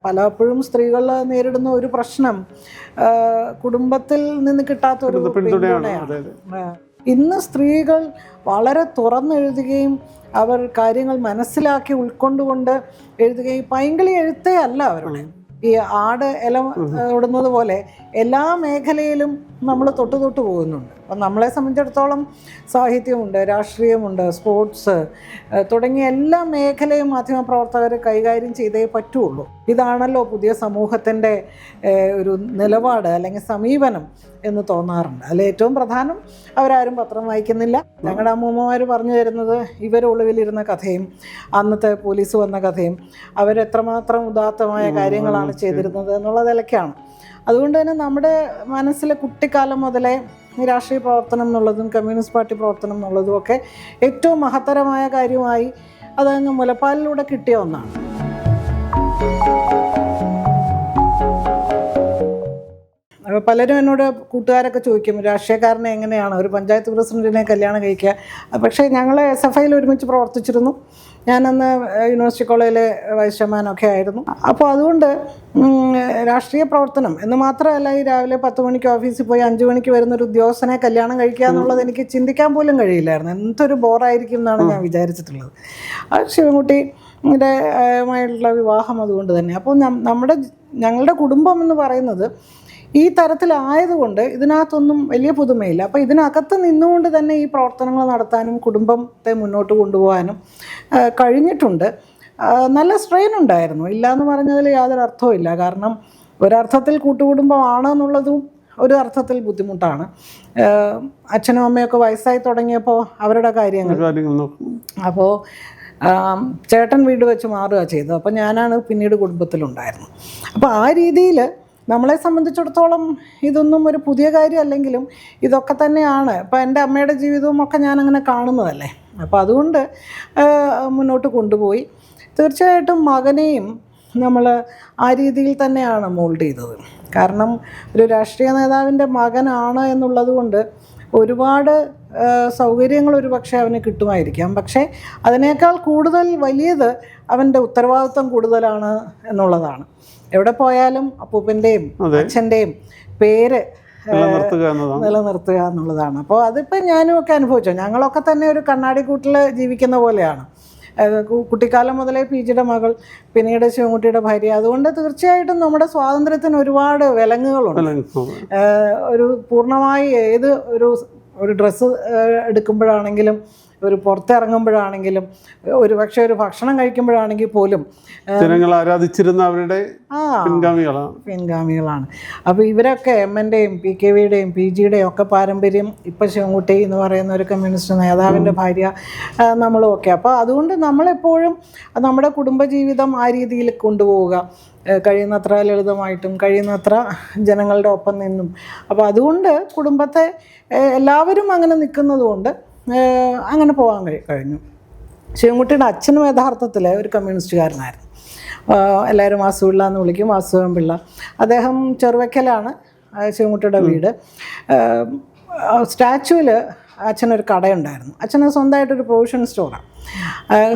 പലപ്പോഴും സ്ത്രീകൾ നേരിടുന്ന ഒരു പ്രശ്നം കുടുംബത്തിൽ നിന്ന് കിട്ടാത്തൊരു പിന്തുണയാണ്. ഇന്ന് സ്ത്രീകൾ വളരെ തുറന്നെഴുതുകയും അവർ കാര്യങ്ങൾ മനസ്സിലാക്കി ഉൾക്കൊണ്ടുകൊണ്ട് എഴുതുകയും പൈങ്കിളി എഴുത്തേ അല്ല അവരുടെ. ഈ ആട് ഇല ഇടുന്നത് പോലെ എല്ലാ മേഖലയിലും നമ്മൾ തൊട്ട് പോകുന്നുണ്ട്. അപ്പം നമ്മളെ സംബന്ധിച്ചിടത്തോളം സാഹിത്യമുണ്ട്, രാഷ്ട്രീയമുണ്ട്, സ്പോർട്സ് തുടങ്ങിയ എല്ലാ മേഖലയും മാധ്യമപ്രവർത്തകർ കൈകാര്യം ചെയ്തേ പറ്റുള്ളൂ. ഇതാണല്ലോ പുതിയ സമൂഹത്തിൻ്റെ ഒരു നിലപാട് അല്ലെങ്കിൽ സമീപനം എന്ന് തോന്നാറുണ്ട്. അതിൽ ഏറ്റവും പ്രധാനം അവരാരും പത്രം വായിക്കുന്നില്ല. ഞങ്ങളുടെ അമ്മൂമ്മമാർ പറഞ്ഞു തരുന്നത് ഇവരൊളിവിലിരുന്ന കഥയും അന്നത്തെ പോലീസ് വന്ന കഥയും അവരെത്രമാത്രം ഉദാത്തമായ കാര്യങ്ങളാണ് ചെയ്തിരുന്നത് എന്നുള്ള നിലയ്ക്കാണ്. അതുകൊണ്ട് തന്നെ നമ്മുടെ മനസ്സിൽ കുട്ടിക്കാലം മുതലേ രാഷ്ട്രീയ പ്രവർത്തനം എന്നുള്ളതും കമ്മ്യൂണിസ്റ്റ് പാർട്ടി പ്രവർത്തനം എന്നുള്ളതും ഒക്കെ ഏറ്റവും മഹത്തരമായ കാര്യമായി അതങ്ങ് മുലപ്പാലിലൂടെ കിട്ടിയ ഒന്നാണ്. അപ്പോൾ പലരും എന്നോട് കൂട്ടുകാരൊക്കെ ചോദിക്കും രാഷ്ട്രീയക്കാരനെ എങ്ങനെയാണ് ഒരു പഞ്ചായത്ത് പ്രസിഡൻറ്റിനെ കല്യാണം കഴിക്കുക. പക്ഷേ ഞങ്ങൾ SFIയിൽ ഒരുമിച്ച് പ്രവർത്തിച്ചിരുന്നു. ഞാനന്ന് യൂണിവേഴ്സിറ്റി കോളേജിലെ വൈസ് ചെയർമാനൊക്കെ ആയിരുന്നു. അപ്പോൾ അതുകൊണ്ട് രാഷ്ട്രീയ പ്രവർത്തനം എന്ന് മാത്രമല്ല, ഈ രാവിലെ 10 മണിക്ക് ഓഫീസിൽ പോയി 5 മണിക്ക് വരുന്നൊരു ഉദ്യോഗസ്ഥനെ കല്യാണം കഴിക്കുക എന്നുള്ളത് എനിക്ക് ചിന്തിക്കാൻ പോലും കഴിയില്ലായിരുന്നു. എന്തൊരു ബോറായിരിക്കും എന്നാണ് ഞാൻ വിചാരിച്ചിട്ടുള്ളത്. ശിവൻകുട്ടിയുടെ ആയിട്ടുള്ള വിവാഹം അതുകൊണ്ട് തന്നെ. അപ്പോൾ ഞങ്ങളുടെ കുടുംബം എന്ന് പറയുന്നത് ഈ തരത്തിലായതുകൊണ്ട് ഇതിനകത്തൊന്നും വലിയ പുതുമയില്ല. അപ്പോൾ ഇതിനകത്ത് നിന്നുകൊണ്ട് തന്നെ ഈ പ്രവർത്തനങ്ങൾ നടത്താനും കുടുംബത്തെ മുന്നോട്ട് കൊണ്ടുപോകാനും കഴിഞ്ഞിട്ടുണ്ട്. നല്ല സ്ട്രെയിൻ ഉണ്ടായിരുന്നു, ഇല്ല എന്ന് പറഞ്ഞതിൽ യാതൊരു അർത്ഥവും ഇല്ല. കാരണം ഒരർത്ഥത്തിൽ കൂട്ടുകുടുംബമാണ് എന്നുള്ളതും ഒരു അർത്ഥത്തിൽ ബുദ്ധിമുട്ടാണ്. അച്ഛനും അമ്മയൊക്കെ വയസ്സായി തുടങ്ങിയപ്പോൾ അവരുടെ കാര്യങ്ങൾ അപ്പോൾ ചേട്ടൻ വീട് വെച്ച് മാറുക ചെയ്തത്. അപ്പോൾ ഞാനാണ് പിന്നീട് കുടുംബത്തിലുണ്ടായിരുന്നു. അപ്പോൾ ആ രീതിയിൽ നമ്മളെ സംബന്ധിച്ചിടത്തോളം ഇതൊന്നും ഒരു പുതിയ കാര്യമല്ലെങ്കിലും ഇതൊക്കെ തന്നെയാണ്. ഇപ്പോൾ എൻ്റെ അമ്മയുടെ ജീവിതവും ഒക്കെ ഞാനങ്ങനെ കാണുന്നതല്ലേ. അപ്പോൾ അതുകൊണ്ട് മുന്നോട്ട് കൊണ്ടുപോയി. തീർച്ചയായിട്ടും മകനെയും നമ്മൾ ആ രീതിയിൽ തന്നെയാണ് മോൾഡ് ചെയ്തത്. കാരണം ഒരു രാഷ്ട്രീയ നേതാവിൻ്റെ മകനാണ് എന്നുള്ളത് കൊണ്ട് ഒരുപാട് സൗകര്യങ്ങൾ ഒരു പക്ഷേ അവന് കിട്ടുമായിരിക്കാം. പക്ഷേ അതിനേക്കാൾ കൂടുതൽ വലിയത് അവൻ്റെ ഉത്തരവാദിത്വം കൂടുതലാണ് എന്നുള്ളതാണ്. എവിടെ പോയാലും അപ്പൂപ്പൻ്റെയും അച്ഛൻ്റെയും പേര് നിലനിർത്തുക എന്നുള്ളതാണ്. അപ്പോൾ അതിപ്പോൾ ഞാനും ഒക്കെ അനുഭവിച്ചു. ഞങ്ങളൊക്കെ തന്നെ ഒരു കണ്ണാടിക്കൂട്ടിൽ ജീവിക്കുന്ന പോലെയാണ്. കുട്ടിക്കാലം മുതലേ PGയുടെ മകൾ, പിന്നീട് ശിവൻകുട്ടിയുടെ ഭാര്യ. അതുകൊണ്ട് തീർച്ചയായിട്ടും നമ്മുടെ സ്വാതന്ത്ര്യത്തിന് ഒരുപാട് വിലങ്ങുകളുണ്ട്. ഒരു പൂർണ്ണമായി ഏത് ഒരു ഡ്രസ്സ് എടുക്കുമ്പോഴാണെങ്കിലും, ഒരു പുറത്തിറങ്ങുമ്പോഴാണെങ്കിലും, ഒരു പക്ഷേ ഒരു ഭക്ഷണം കഴിക്കുമ്പോഴാണെങ്കിൽ പോലും ജനങ്ങൾ ആരാധിച്ചിരുന്ന അവരുടെ പിൻഗാമികളാണ്. അപ്പോൾ ഇവരൊക്കെ MNൻ്റെയും PKVയുടെയും PGയുടെയും ഒക്കെ പാരമ്പര്യം ഇപ്പം ശിവൻകുട്ടി എന്ന് പറയുന്ന ഒരു കമ്മ്യൂണിസ്റ്റ് നേതാവിൻ്റെ ഭാര്യ നമ്മളും ഒക്കെ. അപ്പോൾ അതുകൊണ്ട് നമ്മളെപ്പോഴും നമ്മുടെ കുടുംബജീവിതം ആ രീതിയിൽ കൊണ്ടുപോവുക, കഴിയുന്നത്ര ലളിതമായിട്ടും കഴിയുന്നത്ര ജനങ്ങളുടെ ഒപ്പം നിന്നും. അപ്പോൾ അതുകൊണ്ട് കുടുംബത്തെ എല്ലാവരും അങ്ങനെ നിൽക്കുന്നതുകൊണ്ട് അങ്ങനെ പോകാൻ കഴിഞ്ഞു. ശിവൻകുട്ടിയുടെ അച്ഛനും യഥാർത്ഥത്തിൽ ഒരു കമ്മ്യൂണിസ്റ്റുകാരനായിരുന്നു. എല്ലാവരും വാസുപിള്ള എന്ന് വിളിക്കും, വാസുദേവൻ പിള്ള. അദ്ദേഹം ചെറുവയ്ക്കലാണ് ശിവൻകുട്ടിയുടെ വീട്. സ്റ്റാച്യുവിൽ അച്ഛനൊരു കടയുണ്ടായിരുന്നു. അച്ഛന് സ്വന്തമായിട്ടൊരു പ്രൊവിഷൻ സ്റ്റോറാണ്.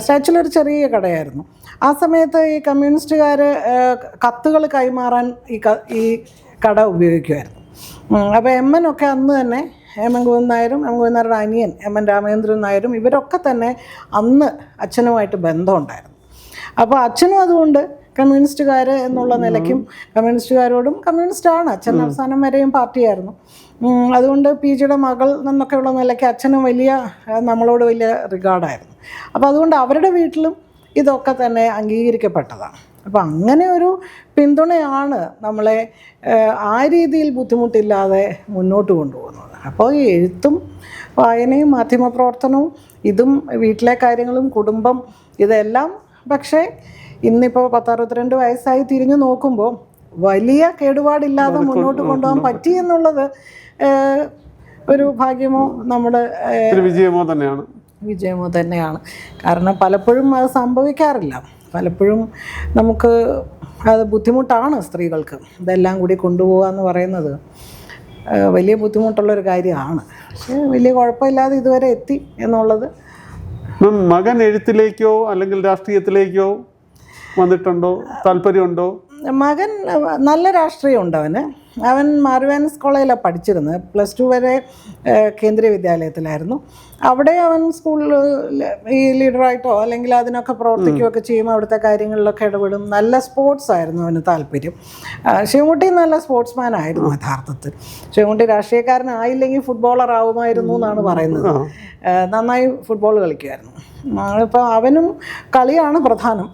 സ്റ്റാച്യുവിലൊരു ചെറിയ കടയായിരുന്നു. ആ സമയത്ത് ഈ കമ്മ്യൂണിസ്റ്റുകാർ കത്തുകൾ കൈമാറാൻ ഈ കട ഉപയോഗിക്കുമായിരുന്നു. അപ്പോൾ MN ഒക്കെ അന്ന് തന്നെ MN ഗോവിന്ദൻ നായരും ഗോവിന്ദൻ നായരുടെ അനിയൻ MN രാമചന്ദ്രൻ നായരും ഇവരൊക്കെ തന്നെ അന്ന് അച്ഛനുമായിട്ട് ബന്ധമുണ്ടായിരുന്നു. അപ്പോൾ അച്ഛനും അതുകൊണ്ട് കമ്മ്യൂണിസ്റ്റുകാർ എന്നുള്ള നിലയ്ക്കും കമ്മ്യൂണിസ്റ്റുകാരോടും കമ്മ്യൂണിസ്റ്റാണ്. അച്ഛൻ അവസാനം വരെയും പാർട്ടിയായിരുന്നു. അതുകൊണ്ട് PGയുടെ മകൾ എന്നൊക്കെയുള്ള നിലയ്ക്ക് അച്ഛനും നമ്മളോട് വലിയ റിഗാർഡായിരുന്നു. അപ്പോൾ അതുകൊണ്ട് അവരുടെ വീട്ടിലും ഇതൊക്കെ തന്നെ അംഗീകരിക്കപ്പെട്ടതാണ്. അപ്പോൾ അങ്ങനെ ഒരു പിന്തുണയാണ് നമ്മളെ ആ രീതിയിൽ ബുദ്ധിമുട്ടില്ലാതെ മുന്നോട്ട് കൊണ്ടുപോകുന്നത്. അപ്പോൾ ഈ എഴുത്തും വായനയും മാധ്യമപ്രവർത്തനവും ഇതും വീട്ടിലെ കാര്യങ്ങളും കുടുംബം ഇതെല്ലാം പക്ഷേ ഇന്നിപ്പോൾ 62 വയസ്സായി തിരിഞ്ഞു നോക്കുമ്പോൾ വലിയ കേടുപാടില്ലാതെ മുന്നോട്ട് കൊണ്ടുപോകാൻ പറ്റി എന്നുള്ളത് ഒരു ഭാഗ്യമോ നമ്മുടെ വിജയമോ തന്നെയാണ്. കാരണം പലപ്പോഴും അത് സംഭവിക്കാറില്ല. പലപ്പോഴും നമുക്ക് അത് ബുദ്ധിമുട്ടാണ് സ്ത്രീകൾക്ക്. ഇതെല്ലാം കൂടി കൊണ്ടുപോകുക എന്ന് പറയുന്നത് വലിയ ബുദ്ധിമുട്ടുള്ളൊരു കാര്യമാണ്. പക്ഷേ വലിയ കുഴപ്പമില്ലാതെ ഇതുവരെ എത്തി എന്നുള്ളത്. മകൻ എഴുത്തിലേക്കോ അല്ലെങ്കിൽ രാഷ്ട്രീയത്തിലേക്കോ വന്നിട്ടുണ്ടോ? താല്പര്യമുണ്ടോ? മകൻ നല്ല രാഷ്ട്രീയമുണ്ട് അവന്. അവൻ മാർവാനിസ് കോളേജിലാണ് പഠിച്ചിരുന്നത്. +2 വരെ കേന്ദ്രീയ വിദ്യാലയത്തിലായിരുന്നു. അവിടെ അവൻ സ്കൂളിൽ ഈ ലീഡറായിട്ടോ അല്ലെങ്കിൽ അതിനൊക്കെ പ്രവർത്തിക്കുകയൊക്കെ ചെയ്യുമ്പോൾ അവിടുത്തെ കാര്യങ്ങളിലൊക്കെ ഇടപെടും. നല്ല സ്പോർട്സ് ആയിരുന്നു അവന് താല്പര്യം. ശിവൻകുട്ടി നല്ല സ്പോർട്സ്മാൻ ആയിരുന്നു യഥാർത്ഥത്തിൽ. ശിവൻകുട്ടി രാഷ്ട്രീയക്കാരനായില്ലെങ്കിൽ ഫുട്ബോളർ ആവുമായിരുന്നു എന്നാണ് പറയുന്നത്. നന്നായി ഫുട്ബോൾ കളിക്കുമായിരുന്നു. അപ്പോൾ അവനും കളിയാണ് പ്രധാനം.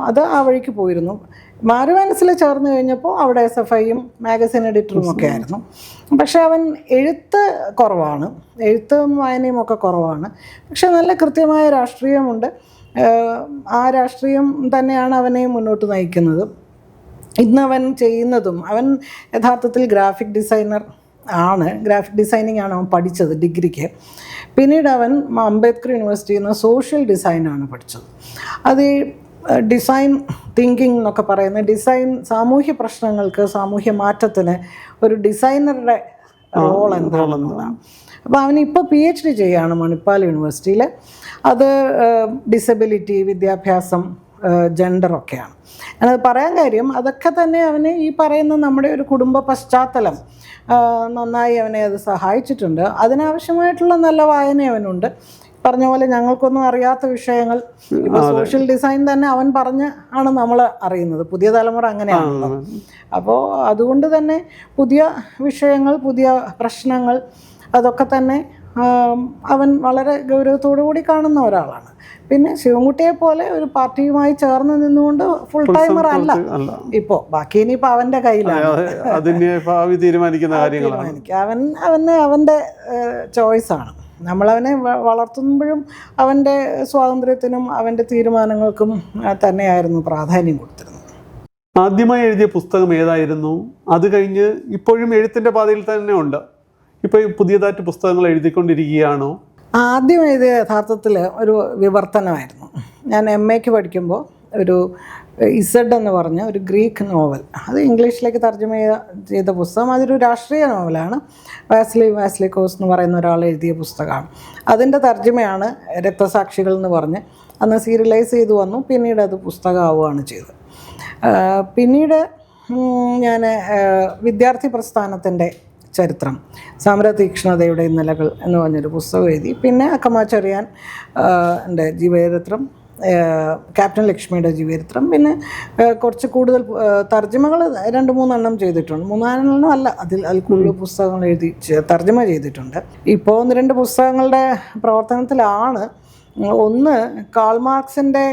അത് ആ വഴിക്ക് പോയിരുന്നു. മാർവാനിസിൽ ചേർന്ന് കഴിഞ്ഞപ്പോൾ അവിടെ SFIയും മാഗസിൻ എഡിറ്ററും ഒക്കെ ആയിരുന്നു. പക്ഷെ അവൻ എഴുത്ത് കുറവാണ്, എഴുത്തും വായനയും ഒക്കെ കുറവാണ്. പക്ഷെ നല്ല കൃത്യമായ രാഷ്ട്രീയമുണ്ട്. ആ രാഷ്ട്രീയം തന്നെയാണ് അവനെ മുന്നോട്ട് നയിക്കുന്നത്. ഇന്നവൻ ചെയ്യുന്നതും, അവൻ യഥാർത്ഥത്തിൽ ഗ്രാഫിക് ഡിസൈനർ ആണ്. ഗ്രാഫിക് ഡിസൈനിങ് ആണ് അവൻ പഠിച്ചത് ഡിഗ്രിക്ക്. പിന്നീട് അവൻ അംബേദ്കർ യൂണിവേഴ്സിറ്റിയിൽ നിന്ന് സോഷ്യൽ ഡിസൈനാണ് പഠിച്ചത്. അത് ഡിസൈൻ തിങ്കിങ് എന്നൊക്കെ പറയുന്ന ഡിസൈൻ സാമൂഹ്യ പ്രശ്നങ്ങൾക്ക്, സാമൂഹ്യ മാറ്റത്തിന് ഒരു ഡിസൈനറുടെ റോൾ എന്താണെന്നുള്ളതാണ്. അപ്പോൾ അവനിപ്പോൾ PhD ചെയ്യുകയാണ് മണിപ്പാൽ യൂണിവേഴ്സിറ്റിയിൽ. അത് ഡിസബിലിറ്റി, വിദ്യാഭ്യാസം, ജെൻഡറൊക്കെയാണ്. ഞാനത് പറയാൻ കാര്യം അതൊക്കെ തന്നെ അവന് ഈ പറയുന്ന നമ്മുടെ ഒരു കുടുംബ പശ്ചാത്തലം നന്നായി അവനെ അത് സഹായിച്ചിട്ടുണ്ട്. അതിനാവശ്യമായിട്ടുള്ള നല്ല വായന അവനുണ്ട്. പറഞ്ഞ പോലെ ഞങ്ങൾക്കൊന്നും അറിയാത്ത വിഷയങ്ങൾ, ഇപ്പോൾ സോഷ്യൽ ഡിസൈൻ തന്നെ അവൻ പറഞ്ഞ് ആണ് നമ്മൾ അറിയുന്നത്. പുതിയ തലമുറ അങ്ങനെയാണല്ലോ. അപ്പോൾ അതുകൊണ്ട് തന്നെ പുതിയ വിഷയങ്ങൾ, പുതിയ പ്രശ്നങ്ങൾ, അതൊക്കെ തന്നെ അവൻ വളരെ ഗൗരവത്തോടു കൂടി കാണുന്ന ഒരാളാണ്. പിന്നെ ശിവൻകുട്ടിയെ പോലെ ഒരു പാർട്ടിയുമായി ചേർന്ന് നിന്നുകൊണ്ട് ഫുൾ ടൈമർ അല്ല ഇപ്പോൾ. ബാക്കി ഇനിയിപ്പോൾ അവൻ്റെ കയ്യിലാണ്, അവന് അവൻ്റെ ചോയ്സാണ്. നമ്മളവനെ വളർത്തുമ്പോഴും അവൻ്റെ സ്വാതന്ത്ര്യത്തിനും അവൻ്റെ തീരുമാനങ്ങൾക്കും തന്നെയായിരുന്നു പ്രാധാന്യം കൊടുത്തിരുന്നത്. ആദ്യമായി എഴുതിയ പുസ്തകം ഏതായിരുന്നു? അത് കഴിഞ്ഞ് ഇപ്പോഴും എഴുത്തിൻ്റെ പാതയിൽ തന്നെ ഉണ്ട്. ഇപ്പോൾ പുതിയതായിട്ട് പുസ്തകങ്ങൾ എഴുതിക്കൊണ്ടിരിക്കുകയാണോ? ആദ്യം എഴുതിയ യഥാർത്ഥത്തിൽ ഒരു വിവർത്തനമായിരുന്നു. ഞാൻ MAക്ക് പഠിക്കുമ്പോൾ ഒരു ഇസഡ് എന്ന് പറഞ്ഞ ഒരു ഗ്രീക്ക് നോവൽ, അത് ഇംഗ്ലീഷിലേക്ക് തർജ്ജമ ചെയ്ത പുസ്തകം. അതൊരു രാഷ്ട്രീയ നോവലാണ്. വാസിലിക്കോസ് എന്ന് പറയുന്ന ഒരാൾ എഴുതിയ പുസ്തകമാണ്. അതിൻ്റെ തർജ്ജമയാണ് രക്തസാക്ഷികൾ എന്ന് പറഞ്ഞ് അന്ന് സീരിയലൈസ് ചെയ്തു വന്നു. പിന്നീട് അത് പുസ്തകമാവുകയാണ് ചെയ്തത്. പിന്നീട് ഞാൻ വിദ്യാർത്ഥി പ്രസ്ഥാനത്തിൻ്റെ ചരിത്രം, സമരതീക്ഷ്ണതയുടെ ഇന്നലകൾ എന്ന് പറഞ്ഞൊരു പുസ്തകം എഴുതി. പിന്നെ അക്കമാച്ചെറിയാൻ എൻ്റെ ജീവചരിത്രം, ക്യാപ്റ്റൻ ലക്ഷ്മിയുടെ ജീവചരിത്രം, പിന്നെ കുറച്ച് കൂടുതൽ തർജ്ജമകൾ 2-3 എണ്ണം ചെയ്തിട്ടുണ്ട്. 3-4 അല്ല, അതിൽ കൂടുതൽ പുസ്തകങ്ങൾ എഴുതി തർജ്ജമ ചെയ്തിട്ടുണ്ട്. ഇപ്പോൾ 1-2 പുസ്തകങ്ങളുടെ പ്രവർത്തനത്തിലാണ്. ഒന്ന് കാൾ മാർക്സിൻ്റെ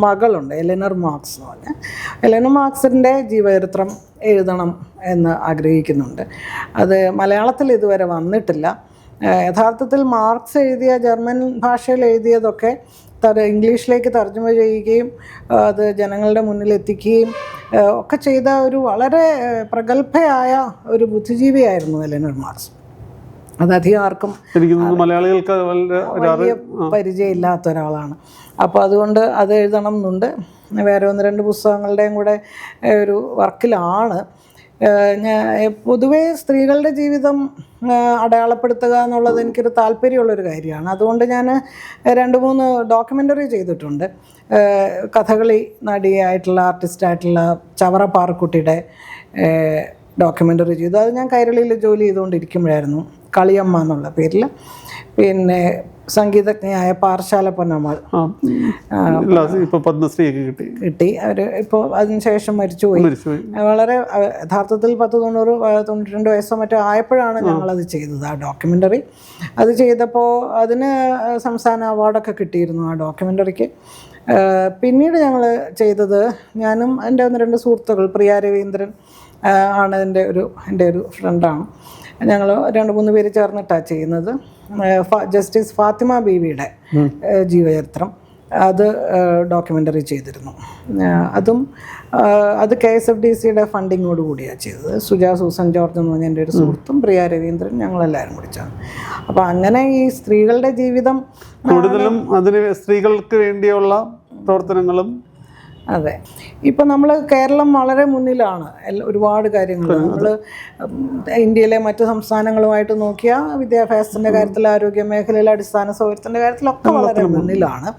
മകളുണ്ട്, എലനർ മാർക്സ് എന്ന് പറഞ്ഞാൽ. എലനർ മാർക്സിൻ്റെ ജീവചരിത്രം എഴുതണം എന്ന് ആഗ്രഹിക്കുന്നുണ്ട്. അത് മലയാളത്തിൽ ഇതുവരെ വന്നിട്ടില്ല. യഥാർത്ഥത്തിൽ മാർക്സ് എഴുതിയ ജർമ്മൻ ഭാഷയിൽ എഴുതിയതൊക്കെ ഇംഗ്ലീഷിലേക്ക് തർജ്ജമ ചെയ്യുകയും അത് ജനങ്ങളുടെ മുന്നിൽ എത്തിക്കുകയും ഒക്കെ ചെയ്ത ഒരു വളരെ പ്രഗത്ഭയായ ഒരു ബുദ്ധിജീവിയായിരുന്നു എലനർ മാർക്സ്. അതധികം ആർക്കും മലയാളികൾക്ക് വലിയ പരിചയമില്ലാത്ത ഒരാളാണ്. അപ്പോൾ അതുകൊണ്ട് അത് എഴുതണം എന്നുണ്ട്. വേറെ 1-2 പുസ്തകങ്ങളുടെയും കൂടെ ഒരു വർക്കിലാണ്. പൊതുവേ സ്ത്രീകളുടെ ജീവിതം അടയാളപ്പെടുത്തുക എന്നുള്ളത് എനിക്കൊരു താല്പര്യമുള്ളൊരു കാര്യമാണ്. അതുകൊണ്ട് ഞാൻ 2-3 ഡോക്യുമെൻ്ററി ചെയ്തിട്ടുണ്ട്. കഥകളി നടിയായിട്ടുള്ള ആർട്ടിസ്റ്റായിട്ടുള്ള ചവറ പാറക്കുട്ടിയുടെ ഡോക്യുമെൻ്ററി ചെയ്തു. അത് ഞാൻ കൈരളിയിൽ ജോലി ചെയ്തുകൊണ്ടിരിക്കുമ്പോഴായിരുന്നു, കളിയമ്മ എന്നുള്ള പേരിൽ. പിന്നെ സംഗീതജ്ഞയായ പാറശാല പൊന്നമ്മൾ കിട്ടി. അവർ ഇപ്പോൾ അതിനുശേഷം മരിച്ചുപോയി. വളരെ യഥാർത്ഥത്തിൽ 10-92 വയസ്സോ മറ്റോ ആയപ്പോഴാണ് ഞങ്ങളത് ചെയ്തത്, ആ ഡോക്യുമെൻ്ററി. അത് ചെയ്തപ്പോൾ അതിന് സംസ്ഥാന അവാർഡൊക്കെ കിട്ടിയിരുന്നു ആ ഡോക്യുമെൻ്ററിക്ക്. പിന്നീട് ഞങ്ങൾ ചെയ്തത്, ഞാനും എൻ്റെ 1-2 സുഹൃത്തുക്കൾ, പ്രിയ രവീന്ദ്രൻ ആണ് എൻ്റെ ഒരു ഫ്രണ്ടാണ്. ഞങ്ങൾ 2-3 പേര് ചേർന്നിട്ടാണ് ചെയ്യുന്നത്. ജസ്റ്റിസ് ഫാത്തിമ ബീവിയുടെ ജീവചരിത്രം, അത് ഡോക്യുമെൻ്ററി ചെയ്തിരുന്നു. അത് KSFDCയുടെ ഫണ്ടിങ്ങോട് കൂടിയാണ് ചെയ്തത്. സുജാ സൂസൻ ജോർജ് എന്ന് പറഞ്ഞ എൻ്റെ ഒരു സുഹൃത്തും പ്രിയ രവീന്ദ്രൻ, ഞങ്ങളെല്ലാവരും കൂടിച്ചാണ്. അപ്പോൾ അങ്ങനെ ഈ സ്ത്രീകളുടെ ജീവിതം കൂടുതലും അതിന് സ്ത്രീകൾക്ക് വേണ്ടിയുള്ള പ്രവർത്തനങ്ങളും. അതെ, ഇപ്പം നമ്മൾ കേരളം വളരെ മുന്നിലാണ് ഒരുപാട് കാര്യങ്ങൾ. നമ്മൾ ഇന്ത്യയിലെ മറ്റ് സംസ്ഥാനങ്ങളുമായിട്ട് നോക്കിയാൽ വിദ്യാഭ്യാസത്തിൻ്റെ കാര്യത്തിൽ, ആരോഗ്യ മേഖലയിലെ അടിസ്ഥാന സൗകര്യത്തിൻ്റെ കാര്യത്തിലൊക്കെ വളരെ മുന്നിലാണ്.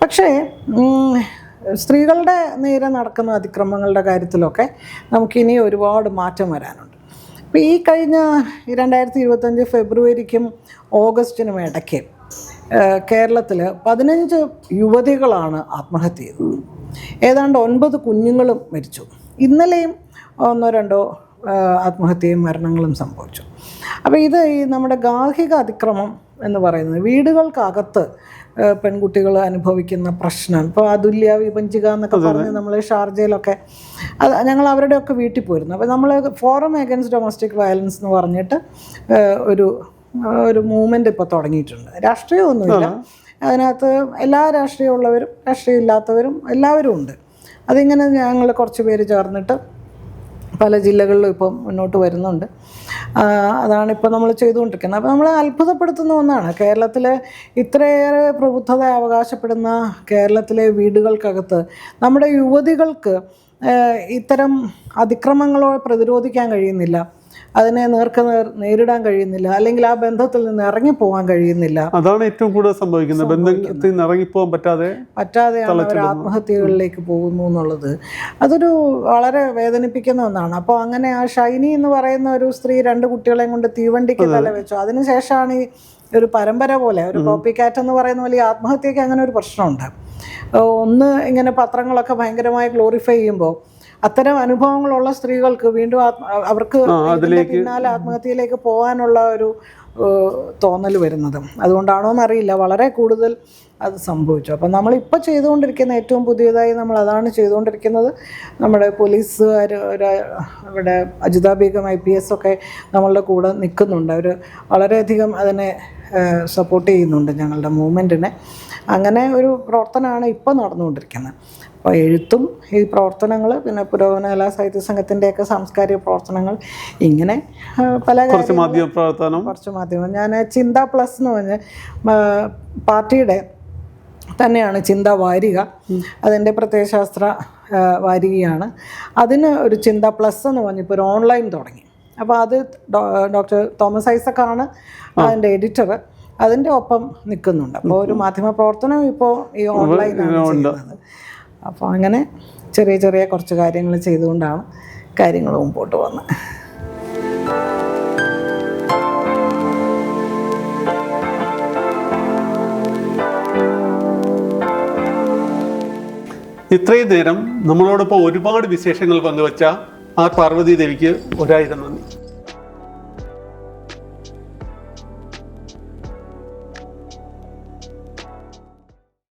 പക്ഷേ സ്ത്രീകളുടെ നേരെ നടക്കുന്ന അതിക്രമങ്ങളുടെ കാര്യത്തിലൊക്കെ നമുക്കിനി ഒരുപാട് മാറ്റം വരാനുണ്ട്. ഇപ്പോൾ ഈ കഴിഞ്ഞ 2025 ഫെബ്രുവരിക്കും ഓഗസ്റ്റിനും ഇടയ്ക്ക് കേരളത്തിൽ 15 യുവതികളാണ് ആത്മഹത്യ ചെയ്തത്. ഏതാണ്ട് 9 കുഞ്ഞുങ്ങളും മരിച്ചു. ഇന്നലെയും 1-2 ആത്മഹത്യയും മരണങ്ങളും സംഭവിച്ചു. അപ്പോൾ ഇത് ഈ നമ്മുടെ ഗാർഹിക അതിക്രമം എന്ന് പറയുന്നത് വീടുകൾക്കകത്ത് പെൺകുട്ടികൾ അനുഭവിക്കുന്ന പ്രശ്നം. ഇപ്പോൾ അതുല്യ വിഭജിക എന്നൊക്കെ പറഞ്ഞ് നമ്മൾ ഷാർജയിലൊക്കെ ഞങ്ങൾ അവരുടെയൊക്കെ വീട്ടിൽ പോയിരുന്നു. അപ്പോൾ നമ്മൾ ഫോറം അഗൈൻസ്റ്റ് ഡൊമസ്റ്റിക് വയലൻസ് എന്ന് പറഞ്ഞിട്ട് ഒരു മൂവ്മെൻറ്റ് ഇപ്പോൾ തുടങ്ങിയിട്ടുണ്ട്. രാഷ്ട്രീയമൊന്നുമില്ല അതിനകത്ത്, എല്ലാ രാഷ്ട്രീയമുള്ളവരും രാഷ്ട്രീയം ഇല്ലാത്തവരും എല്ലാവരും ഉണ്ട്. അതിങ്ങനെ ഞങ്ങൾ കുറച്ച് പേര് ചേർന്നിട്ട് പല ജില്ലകളിലും ഇപ്പം മുന്നോട്ട് വരുന്നുണ്ട്. അതാണിപ്പോൾ നമ്മൾ ചെയ്തുകൊണ്ടിരിക്കുന്നത്. അപ്പോൾ നമ്മൾ അത്ഭുതപ്പെടുത്തുന്ന ഒന്നാണ്, കേരളത്തിലെ ഇത്രയേറെ പ്രബുദ്ധത അവകാശപ്പെടുന്ന കേരളത്തിലെ വീടുകൾക്കകത്ത് നമ്മുടെ യുവതികൾക്ക് ഇത്തരം അതിക്രമങ്ങളോ പ്രതിരോധിക്കാൻ കഴിയുന്നില്ല, അതിനെ നേരിടാൻ കഴിയുന്നില്ല, അല്ലെങ്കിൽ ആ ബന്ധത്തിൽ നിന്ന് ഇറങ്ങിപ്പോകാൻ കഴിയുന്നില്ല. അതാണ് ഏറ്റവും കൂടുതൽ സംഭവിക്കുന്നത്. ബന്ധത്തിൽ നിന്ന് ഇറങ്ങിപ്പോകാൻ പറ്റാതെയാണ് അവർ ആത്മഹത്യകളിലേക്ക് പോകുന്നു എന്നുള്ളത്. അതൊരു വളരെ വേദനിപ്പിക്കുന്ന ഒന്നാണ്. അപ്പോൾ അങ്ങനെ ആ ഷൈനി എന്ന് പറയുന്ന ഒരു സ്ത്രീ 2 കുട്ടികളെയും കൊണ്ട് തീവണ്ടിക്ക് തല വെച്ചു. അതിനുശേഷമാണ് ഈ ഒരു പരമ്പര പോലെ, ഒരു കോപ്പി കാറ്റ് എന്ന് പറയുന്ന പോലെ ഈ ആത്മഹത്യക്ക് അങ്ങനെ ഒരു പ്രശ്നമുണ്ട്. ഒന്ന് ഇങ്ങനെ പത്രങ്ങളൊക്കെ ഭയങ്കരമായി ഗ്ലോറിഫൈ ചെയ്യുമ്പോൾ അത്തരം അനുഭവങ്ങളുള്ള സ്ത്രീകൾക്ക് വീണ്ടും അവർക്ക് പിന്നാലെ ആത്മഹത്യയിലേക്ക് പോകാനുള്ള ഒരു തോന്നൽ വരുന്നത് അതുകൊണ്ടാണോ എന്നറിയില്ല. വളരെ കൂടുതൽ അത് സംഭവിച്ചു. അപ്പം നമ്മളിപ്പോൾ ചെയ്തുകൊണ്ടിരിക്കുന്ന ഏറ്റവും പുതിയതായി നമ്മൾ അതാണ് ചെയ്തുകൊണ്ടിരിക്കുന്നത്. നമ്മുടെ പോലീസുകാർ ഇവിടെ അജിത ബീഗം IPS ഒക്കെ നമ്മളുടെ കൂടെ നിൽക്കുന്നുണ്ട്. അവർ വളരെയധികം അതിനെ സപ്പോർട്ട് ചെയ്യുന്നുണ്ട്, ഞങ്ങളുടെ മൂവ്മെൻറ്റിനെ. അങ്ങനെ ഒരു പ്രവർത്തനമാണ് ഇപ്പോൾ നടന്നുകൊണ്ടിരിക്കുന്നത്. അപ്പോൾ എഴുത്തും ഈ പ്രവർത്തനങ്ങൾ, പിന്നെ പുരോഗമന കലാ സാഹിത്യ സംഘത്തിൻ്റെയൊക്കെ സാംസ്കാരിക പ്രവർത്തനങ്ങൾ, ഇങ്ങനെ പല കുറച്ച് മാധ്യമം. ഞാൻ ചിന്ത പ്ലസ് എന്ന് പറഞ്ഞ് പാർട്ടിയുടെ തന്നെയാണ് ചിന്ത വാരിക, അതിൻ്റെ പ്രത്യയശാസ്ത്ര വാരികയാണ്. അതിന് ഒരു ചിന്ത പ്ലസ് എന്ന് പറഞ്ഞിപ്പോൾ ഒരു ഓൺലൈൻ തുടങ്ങി. അപ്പോൾ അത് ഡോക്ടർ തോമസ് ഐസക്കാണ് അതിൻ്റെ എഡിറ്റർ, അതിൻ്റെ ഒപ്പം നിൽക്കുന്നുണ്ട്. അപ്പോൾ ഒരു മാധ്യമ പ്രവർത്തനം ഇപ്പോൾ ഈ ഓൺലൈനാണ് ചെയ്യുന്നത്. അപ്പോൾ അങ്ങനെ ചെറിയ ചെറിയ കുറച്ച് കാര്യങ്ങൾ ചെയ്തുകൊണ്ടാണ് കാര്യങ്ങൾ മുമ്പോട്ട് പോകുന്നത്. ഇത്രയും നേരം നമ്മളോടൊപ്പം ഒരുപാട് വിശേഷങ്ങൾ പങ്കുവച്ച പാർവതി ദേവിക്ക് 1000 നന്ദി.